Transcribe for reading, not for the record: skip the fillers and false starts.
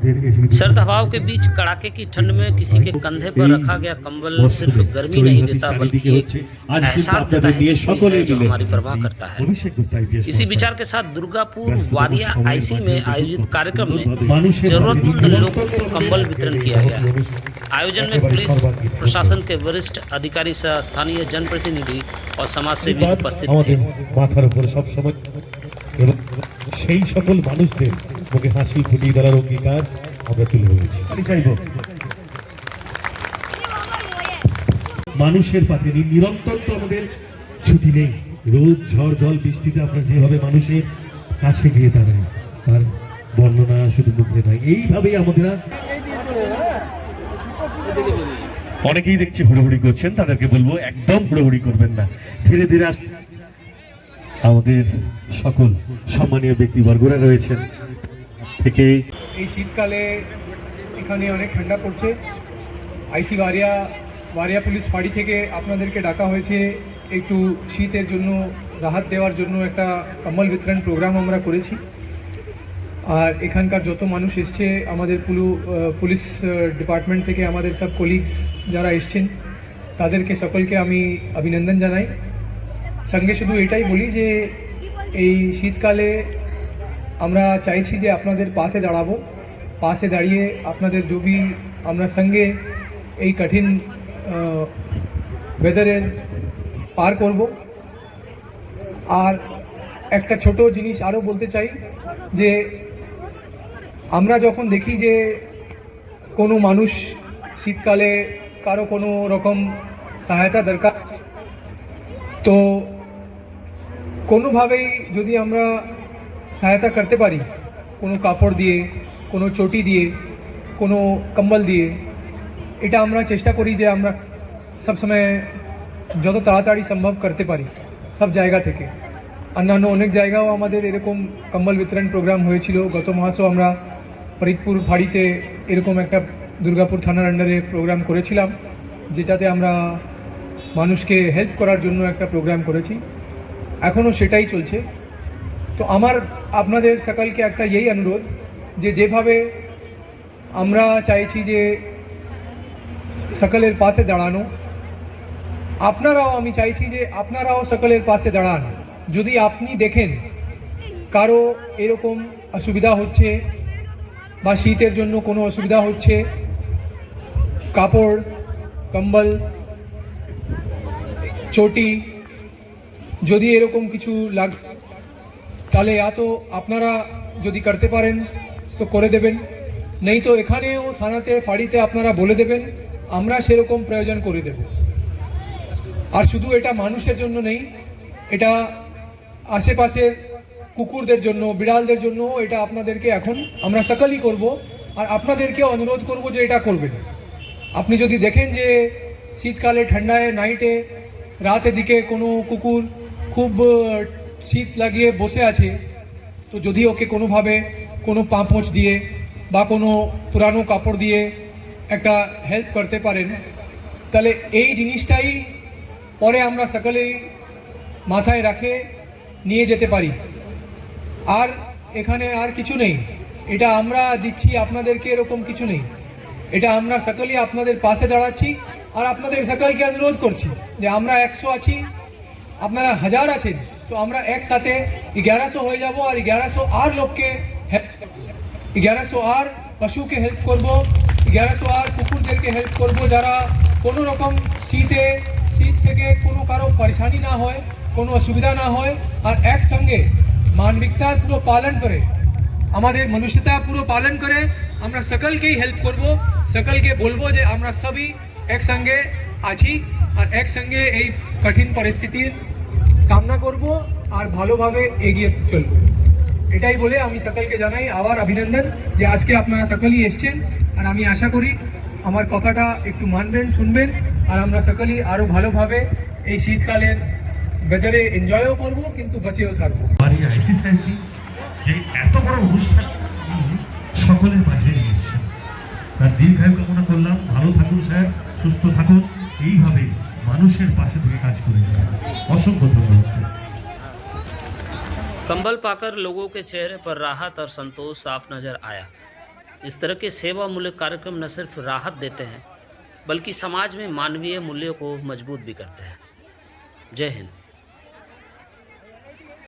सर्द हवाओं के बीच कड़ाके की ठंड में किसी के कंधे पर रखा गया कंबल सिर्फ गर्मी नहीं देता बल्कि एक एहसास देता है कि कोई है जो हमारी परवाह करता है। इसी विचार के साथ दुर्गापुर वारिया आईसी में आयोजित कार्यक्रम में जरूरतमंद लोगों को कंबल वितरण किया गया। आयोजन में पुलिस प्रशासन के वरिष्ठ अधिकारी सह स्थानीय जनप्रतिनिधि और समाजसेवी उपस्थित थे। माथार ऊपर सब समय সেই সকল মানুষদের মুখে হাসি ফুটিয়ে দেওয়ার অঙ্গীকার আমরা তুলে ধরেছি। আমি চাইব মানুষের পাশে নিরন্তর তো আমাদের ছুটি নেই, রোদ ঝড় জল বৃষ্টিতে আমরা যেভাবে মানুষের কাছে গিয়ে দাঁড়াই তার বর্ণনা শুধু মুখে নয়, এইভাবেই আমরা অনেকেই দেখছি হুড়োহুড়ি করছেন, তাদেরকে বলবো একদম হুড়োহুড়ি করবেন না, ধীরে ধীরে আমাদের সকল সম্মানীয় ব্যক্তিবর্গরা রয়েছেন থেকে। এই শীতকালে এখানে অনেক ঠান্ডা পড়ছে। আইসি ওয়ারিয়া পুলিশ ফাঁড়ি থেকে আপনাদেরকে ডাকা হয়েছে একটু শীতের জন্য রাহাত দেওয়ার জন্য একটা কম্বল বিতরণ প্রোগ্রাম আমরা করেছি। আর এখানকার যত মানুষ এসছে আমাদের পুলিশ ডিপার্টমেন্ট থেকে আমাদের সব কলিগস যারা এসছেন তাদেরকে সকলকে আমি অভিনন্দন জানাই। সঙ্গে শুধু এটাই বলি যে এই শীতকালে আমরা চাইছি যে আপনাদের পাশে দাঁড়াবো, পাশে দাঁড়িয়ে আপনাদের যদি আমরা সঙ্গে এই কঠিন ওয়েদারের পার করব। আর একটা ছোট জিনিস আরও বলতে চাই যে আমরা যখন দেখি যে কোনো মানুষ শীতকালে কারো কোনো রকম সহায়তা দরকার, তো কোনোভাবেই যদি আমরা সহায়তা করতে পারি, কোনো কাপড় দিয়ে, কোনো চটি দিয়ে, কোনো কম্বল দিয়ে, এটা আমরা চেষ্টা করি যে আমরা সবসময় যত তাড়াতাড়ি সম্ভব করতে পারি সব জায়গা থেকে। অন্যান্য অনেক জায়গাও আমাদের এরকম কম্বল বিতরণ প্রোগ্রাম হয়েছিল। গত মাসও আমরা ফরিদপুর ফাঁড়িতে এরকম একটা দুর্গাপুর থানার আন্ডারে প্রোগ্রাম করেছিলাম, যেটাতে আমরা মানুষকে হেল্প করার জন্য একটা প্রোগ্রাম করেছি, এখনও সেটাই চলছে। তো আমার আপনাদের সকলকে একটা এই অনুরোধ যে যেভাবে আমরা চাইছি যে সকলের পাশে দাঁড়ানো, আপনারাও আমি চাইছি যে আপনারাও সকলের পাশে দাঁড়ান। যদি আপনি দেখেন কারো এরকম অসুবিধা হচ্ছে বা শীতের জন্য কোনো অসুবিধা হচ্ছে, কাপড়, কম্বল, চটি যদি এরকম কিছু লাগে তাহলে তো আপনারা যদি করতে পারেন তো করে দেবেন, নেই তো এখানেও থানাতে ফাঁড়িতে আপনারা বলে দেবেন, আমরা সেরকম প্রয়োজন করে দেব। আর শুধু এটা মানুষের জন্য নেই, এটা আশেপাশের কুকুরদের জন্য, বিড়ালদের জন্য এটা আপনাদেরকে এখন আমরা সকলই করব। আর আপনাদেরকে অনুরোধ করব যে এটা করবেন। আপনি যদি দেখেন যে শীতকালে ঠান্ডায় নাইটে রাতের দিকে কোনো কুকুর খুব শীত লাগিয়ে বসে আছে, তো যদি ওকে কোনোভাবে কোনো পাঁপোঁছ দিয়ে বা কোনো পুরানো কাপড় দিয়ে একটা হেল্প করতে পারেন, তাহলে এই জিনিসটাই পরে আমরা সকলেই মাথায় রাখে নিয়ে যেতে পারি। আর এখানে আর কিছু নেই, এটা আমরা দিচ্ছি আপনাদেরকে, এরকম কিছু নেই, এটা আমরা সকলেই আপনাদের পাশে দাঁড়াচ্ছি। আর আপনাদের সকলকে অনুরোধ করছি যে আমরা 100 আছি, আপনারা 1000 আছেন, তো আমরা একসাথে 1100 হয়ে যাব। আর 1100 আর লোককে হেল্প করবো, 1100 আর পশুকে হেল্প করব, 1100 আর কুকুরদেরকে হেল্প করব, যারা কোনো রকম শীত থেকে কোনো কারো পরেশানি না হয়, কোনো অসুবিধা না হয়। আর একসঙ্গে মানবিকতার পুরো পালন করে, আমাদের মনুষ্যতা পুরো পালন করে আমরা সকলকেই হেল্প করব। সকলকে বলবো যে আমরা সবই একসঙ্গে আছি আর একসঙ্গে এই কঠিন পরিস্থিতির সামনা করব আর ভালোভাবে এগিয়ে চলব। এটাই বলে আমি সকলকে জানাই আবার অভিনন্দন যে আজকে আপনারা সকলেই এসছেন। আর আমি আশা করি আমার কথাটা একটু মানবেন, শুনবেন, আর আমরা সকলেই আরও ভালোভাবে এই শীতকালের ওয়েদারে এনজয়ও করব, কিন্তু বাঁচেও থাকবো। এত বড় অনুষ্ঠান সকলের মাঝে নিয়ে এসছেন, তার দীর্ঘায়ু কামনা করলাম। ভালো থাকুন স্যার, সুস্থ থাকুন, এইভাবে মানুষের পাশে থেকে কাজ করে যাবেন। অসংখ্য ধন্যবাদ। कंबल पाकर लोगों के चेहरे पर राहत और संतोष साफ नजर आया। इस तरह के सेवा मूलक कार्यक्रम न सिर्फ राहत देते हैं बल्कि समाज में मानवीय मूल्यों को मजबूत भी करते हैं। जय हिंद।